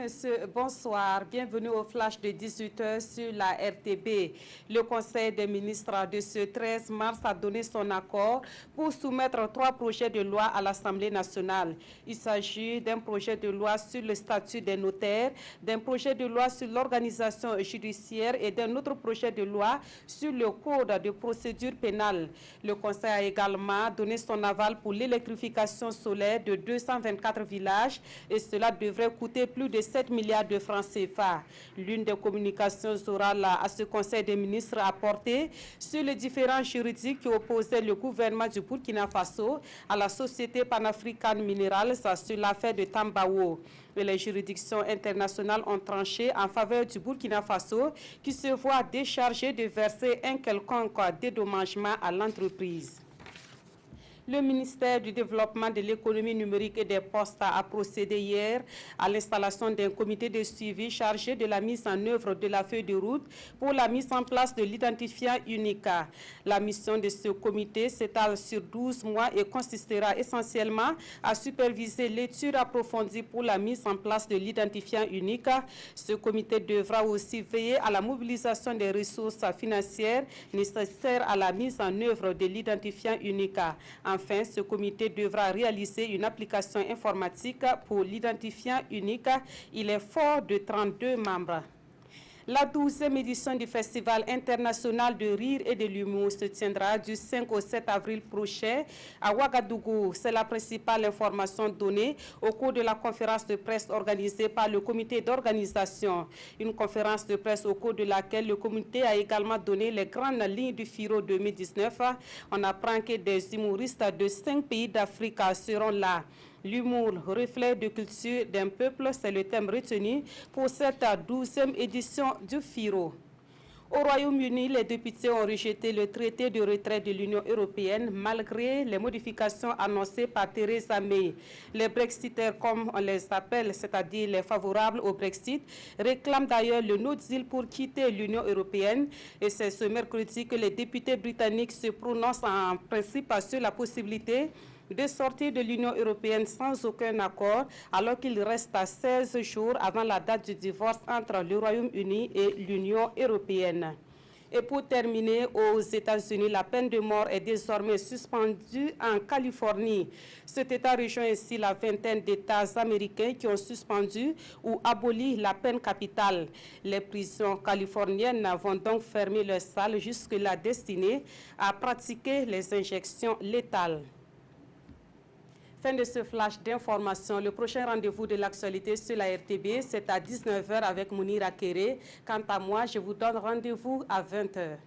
messieurs, bonsoir. Bienvenue au flash de 18h sur la RTB. Le Conseil des ministres de ce 13 mars a donné son accord pour soumettre 3 projets de loi à l'Assemblée nationale. Il s'agit d'un projet de loi sur le statut des notaires, d'un projet de loi sur l'organisation judiciaire et d'un autre projet de loi sur le code de procédure pénale. Le Conseil a également donné son aval pour l'électrification solaire de 224 villages et cela devrait coûter plus de 7 milliards de francs CFA. L'une des communications orales à ce Conseil des ministres a porté sur les différents juridiques qui opposaient le gouvernement du Burkina Faso à la société panafricaine minérale sur l'affaire de Tambao. Et les juridictions internationales ont tranché en faveur du Burkina Faso qui se voit déchargé de verser un quelconque dédommagement à l'entreprise. Le ministère du Développement de l'économie numérique et des postes a procédé hier à l'installation d'un comité de suivi chargé de la mise en œuvre de la feuille de route pour la mise en place de l'identifiant unique. La mission de ce comité s'étale sur 12 mois et consistera essentiellement à superviser l'étude approfondie pour la mise en place de l'identifiant unique. Ce comité devra aussi veiller à la mobilisation des ressources financières nécessaires à la mise en œuvre de l'identifiant unique. Enfin, ce comité devra réaliser une application informatique pour l'identifiant unique. Il est fort de 32 membres. La 12e édition du Festival international de rire et de l'humour se tiendra du 5 au 7 avril prochain à Ouagadougou. C'est la principale information donnée au cours de la conférence de presse organisée par le comité d'organisation. Une conférence de presse au cours de laquelle le comité a également donné les grandes lignes du FIRO 2019. On apprend que des humoristes de 5 pays d'Afrique seront là. L'humour, reflet de culture d'un peuple, c'est le thème retenu pour cette 12e édition du FIRO. Au Royaume-Uni, les députés ont rejeté le traité de retrait de l'Union européenne malgré les modifications annoncées par Theresa May. Les Brexiteurs, comme on les appelle, c'est-à-dire les favorables au Brexit, réclament d'ailleurs le no deal pour quitter l'Union européenne. Et c'est ce mercredi que les députés britanniques se prononcent en principe sur la possibilité de sortir de l'Union européenne sans aucun accord, alors qu'il reste à 16 jours avant la date du divorce entre le Royaume-Uni et l'Union européenne. Et pour terminer, aux États-Unis, la peine de mort est désormais suspendue en Californie. Cet État rejoint ainsi la vingtaine d'États américains qui ont suspendu ou aboli la peine capitale. Les prisons californiennes vont donc fermer leurs salles jusque-là destinées à pratiquer les injections létales. Fin de ce flash d'information. Le prochain rendez-vous de l'actualité sur la RTB, c'est à 19h avec Mounira Kéré. Quant à moi, je vous donne rendez-vous à 20h.